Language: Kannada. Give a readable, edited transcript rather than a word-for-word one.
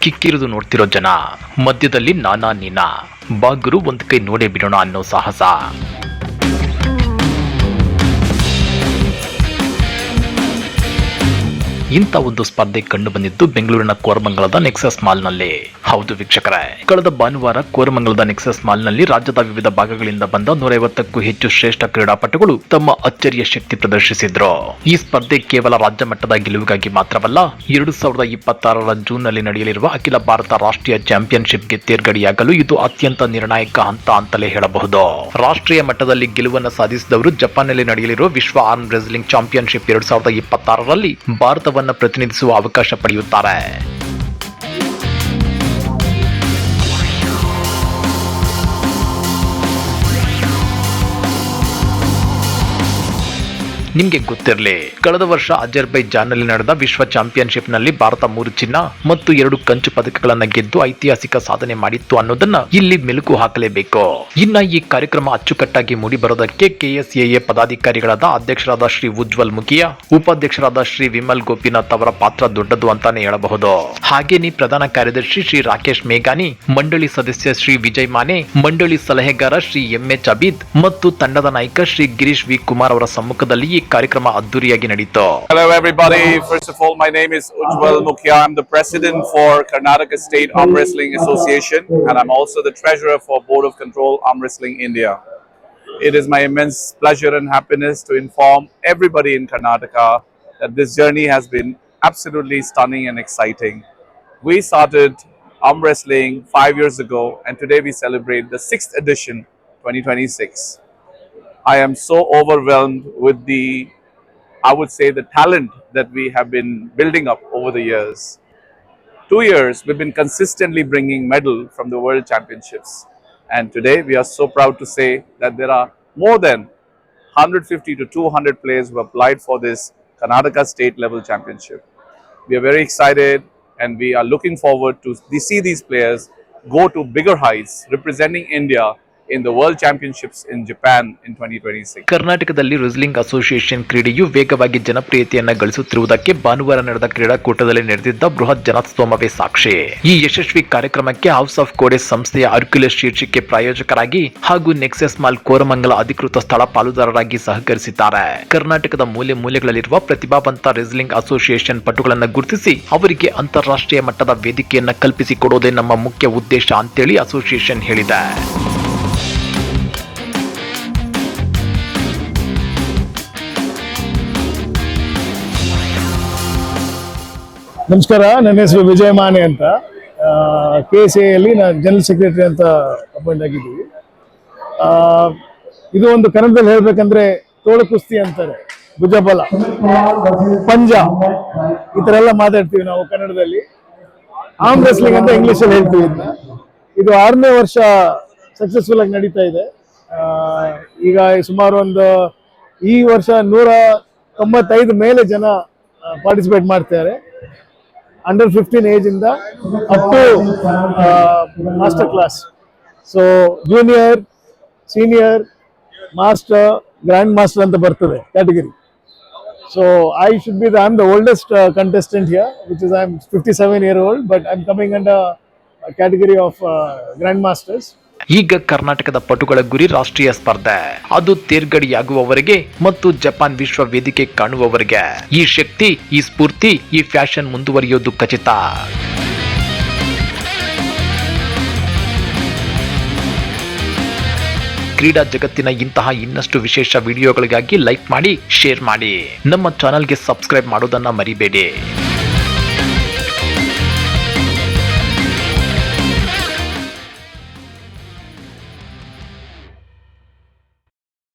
ಕಿಕ್ಕಿರಿದು ನೋಡ್ತಿರೋ ಜನ, ಮಧ್ಯದಲ್ಲಿ ನಾನಾ ನೀನಾ, ಬಾಗುರು ಒಂದ್ ಕೈ ನೋಡೇ ಬಿಡೋಣ ಅನ್ನೋ ಸಾಹಸ. ಇಂಥ ಒಂದು ಸ್ಪರ್ಧೆ ಕಂಡು ಬಂದಿದ್ದು ಬೆಂಗಳೂರಿನ ಕೋರಮಂಗಲದ ನೆಕ್ಸಸ್ ಮಾಲ್ನಲ್ಲಿ. ಹೌದು ವೀಕ್ಷಕರೇ, ಕಳೆದ ಭಾನುವಾರ ಕೋರಮಂಗಲದ ನೆಕ್ಸಸ್ ಮಾಲ್ನಲ್ಲಿ ರಾಜ್ಯದ ವಿವಿಧ ಭಾಗಗಳಿಂದ ಬಂದ 150ಕ್ಕೂ ಹೆಚ್ಚು ಶ್ರೇಷ್ಠ ಕ್ರೀಡಾಪಟುಗಳು ತಮ್ಮ ಅಚ್ಚರಿಯ ಶಕ್ತಿ ಪ್ರದರ್ಶಿಸಿದ್ರು. ಈ ಸ್ಪರ್ಧೆ ಕೇವಲ ರಾಜ್ಯ ಮಟ್ಟದ ಗೆಲುವಿಗಾಗಿ ಮಾತ್ರವಲ್ಲ, 2026ರ ಜೂನ್ನಲ್ಲಿ ನಡೆಯಲಿರುವ ಅಖಿಲ ಭಾರತ ರಾಷ್ಟ್ರೀಯ ಚಾಂಪಿಯನ್ಶಿಪ್ಗೆ ತೇರ್ಗಡೆಯಾಗಲು ಇದು ಅತ್ಯಂತ ನಿರ್ಣಾಯಕ ಹಂತ ಅಂತಲೇ ಹೇಳಬಹುದು. ರಾಷ್ಟ್ರೀಯ ಮಟ್ಟದಲ್ಲಿ ಗೆಲುವನ್ನು ಸಾಧಿಸಿದವರು ಜಪಾನ್ನಲ್ಲಿ ನಡೆಯಲಿರುವ ವಿಶ್ವ ಆರ್ಮ್ ರೆಸ್ಲಿಂಗ್ ಚಾಂಪಿಯನ್ಶಿಪ್ 2026ರಲ್ಲಿ ಭಾರತವನ್ನು ಪ್ರತಿನಿಧಿಸುವ ಅವಕಾಶ ಪಡೆಯುತ್ತಾರೆ. ನಿಮಗೆ ಗೊತ್ತಿರಲಿ, ಕಳೆದ ವರ್ಷ ಅಜರ್ಬೈಜಾನ್ನಲ್ಲಿ ನಡೆದ ವಿಶ್ವ ಚಾಂಪಿಯನ್ಶಿಪ್ ನಲ್ಲಿ ಭಾರತ 3 ಚಿನ್ನ ಮತ್ತು 2 ಕಂಚು ಪದಕಗಳನ್ನು ಗೆದ್ದು ಐತಿಹಾಸಿಕ ಸಾಧನೆ ಮಾಡಿತ್ತು ಅನ್ನೋದನ್ನ ಇಲ್ಲಿ ಮೆಲುಕು ಹಾಕಲೇಬೇಕು. ಇನ್ನ ಈ ಕಾರ್ಯಕ್ರಮ ಅಚ್ಚುಕಟ್ಟಾಗಿ ಮೂಡಿ ಬರೋದಕ್ಕೆ ಕೆಎಸ್ಎಎ ಪದಾಧಿಕಾರಿಗಳಾದ ಅಧ್ಯಕ್ಷರಾದ ಶ್ರೀ ಉಜ್ವಲ್ ಮುಖಿಯಾ, ಉಪಾಧ್ಯಕ್ಷರಾದ ಶ್ರೀ ವಿಮಲ್ ಗೋಪಿನಾಥ್ ಅವರ ಪಾತ್ರ ದೊಡ್ಡದು ಅಂತಾನೆ ಹೇಳಬಹುದು. ಹಾಗೇನೇ ಪ್ರಧಾನ ಕಾರ್ಯದರ್ಶಿ ಶ್ರೀ ರಾಕೇಶ್ ಮೇಘಾನಿ, ಮಂಡಳಿ ಸದಸ್ಯ ಶ್ರೀ ವಿಜಯ್ ಮಾನೆ, ಮಂಡಳಿ ಸಲಹೆಗಾರ ಶ್ರೀ ಎಂಎಚ್ ಅಬೀದ್ ಮತ್ತು ತಂಡದ ನಾಯಕ ಶ್ರೀ ಗಿರೀಶ್ ವಿ ಕುಮಾರ್ ಅವರ ಸಮ್ಮುಖದಲ್ಲಿ ಈ ಕಾರ್ಯಕ್ರಮ ಅದ್ದೂರಿಯಾಗಿ ನಡೆಯಿತು. Hello everybody, first of all my name is Ujwal Mukhya. I'm the president for Karnataka State Arm Wrestling Association and I'm also the treasurer for Board of Control Arm Wrestling India. It is my immense pleasure and happiness to inform everybody in Karnataka that this journey has been absolutely stunning and exciting. We started arm wrestling 5 years ago and today we celebrate the 6th edition 2026. I am so overwhelmed with the talent that we have been building up over the years. 2 years, we've been consistently bringing medal from the World Championships. And today, we are so proud to say that there are more than 150 to 200 players who applied for this Karnataka State Level Championship. We are very excited and we are looking forward to see these players go to bigger heights, representing India in the World Championships in Japan in 2026. ಕರ್ನಾಟಕದಲ್ಲಿ ರೆಸ್ಲಿಂಗ್ ಅಸೋಸಿಯೇಷನ್ ಕ್ರೀಡೆಯು ವೇಗವಾಗಿ ಜನಪ್ರಿಯತೆಯನ್ನ ಗಳಿಸುತ್ತಿರುವುದಕ್ಕೆ ಭಾನುವಾರ ನಡೆದ ಕ್ರೀಡಾಕೂಟದಲ್ಲಿ ನಡೆದಿದ್ದ ಬೃಹತ್ ಜನಸ್ತೋಮವೇ ಸಾಕ್ಷಿ. ಈ ಯಶಸ್ವಿ ಕಾರ್ಯಕ್ರಮಕ್ಕೆ ಹೌಸ್ ಆಫ್ ಕೋಡೆಸ್ ಸಂಸ್ಥೆಯ ಅರ್ಕ್ಯುಲಸ್ ಶೀರ್ಷಿಕೆ ಪ್ರಾಯೋಜಕರಾಗಿ ಹಾಗೂ ನೆಕ್ಸಸ್ ಮಾಲ್ ಕೋರಮಂಗಲ ಅಧಿಕೃತ ಸ್ಥಳ ಪಾಲುದಾರರಾಗಿ ಸಹಕರಿಸಿದ್ದಾರೆ. ಕರ್ನಾಟಕದ ಮೂಲೆ ಮೂಲೆಗಳಲ್ಲಿರುವ ಪ್ರತಿಭಾವಂತ ರೆಸ್ಲಿಂಗ್ ಅಸೋಸಿಯೇಷನ್ ಪಟುಗಳನ್ನು ಗುರುತಿಸಿ ಅವರಿಗೆ ಅಂತಾರಾಷ್ಟ್ರೀಯ ಮಟ್ಟದ ವೇದಿಕೆಯನ್ನ ಕಲ್ಪಿಸಿಕೊಡುವುದೇ ನಮ್ಮ ಮುಖ್ಯ ಉದ್ದೇಶ ಅಂತೇಳಿ ಅಸೋಸಿಯೇಷನ್ ಹೇಳಿದೆ. ನಮಸ್ಕಾರ, ನನ್ನ ಹೆಸರು ವಿಜಯ್ ಮಾನೆ ಅಂತ. KSAಯಲ್ಲಿ ನಾನು ಜನರಲ್ ಸೆಕ್ರೆಟರಿ ಅಂತ ಅಪಾಯಿಂಟ್ ಆಗಿದ್ದೀವಿ. ಇದು ಒಂದು ಕನ್ನಡದಲ್ಲಿ ಹೇಳ್ಬೇಕಂದ್ರೆ ತೋಳು ಕುಸ್ತಿ ಅಂತಾರೆ, ಭುಜಬಲ, ಪಂಜ, ಈ ಥರ ಎಲ್ಲ ಮಾತಾಡ್ತೀವಿ ನಾವು ಕನ್ನಡದಲ್ಲಿ. ಆರ್ಮ್ ರೆಸ್ಲಿಂಗ್ ಅಂತ ಇಂಗ್ಲೀಷಲ್ಲಿ ಹೇಳ್ತೀವಿ. ಇದು 6ನೇ ವರ್ಷ ಸಕ್ಸಸ್ಫುಲ್ ಆಗಿ ನಡೀತಾ ಇದೆ. ಈಗ ಸುಮಾರು ಈ ವರ್ಷ 195 ಮೇಲೆ ಜನ ಪಾರ್ಟಿಸಿಪೇಟ್ ಮಾಡ್ತಾರೆ. ಅಂಡರ್ 15 ಏಜ್ ಇಂದ up to master class. So junior, senior, master, grand master ಅಂತ ಬರ್ತದೆ category. So I should be I am the oldest contestant here, which is I am 57-year-old, but I am coming under a category of grand masters. ಈಗ ಕರ್ನಾಟಕದ ಪಟುಗಳ ಗುರಿ ರಾಷ್ಟ್ರೀಯ ಸ್ಪರ್ಧೆ, ಅದು ತೇರ್ಗಡೆಯಾಗುವವರೆಗೆ ಮತ್ತು ಜಪಾನ್ ವಿಶ್ವ ವೇದಿಕೆ ಕಾಣುವವರೆಗೆ. ಈ ಶಕ್ತಿ, ಈ ಸ್ಫೂರ್ತಿ, ಈ ಫ್ಯಾಷನ್ ಮುಂದುವರಿಯೋದು ಖಚಿತ. ಕ್ರೀಡಾ ಜಗತ್ತಿನ ಇಂತಹ ಇನ್ನಷ್ಟು ವಿಶೇಷ ವಿಡಿಯೋಗಳಿಗಾಗಿ ಲೈಕ್ ಮಾಡಿ, ಶೇರ್ ಮಾಡಿ, ನಮ್ಮ ಚಾನೆಲ್ಗೆ ಸಬ್ಸ್ಕ್ರೈಬ್ ಮಾಡೋದನ್ನ ಮರಿಬೇಡಿ.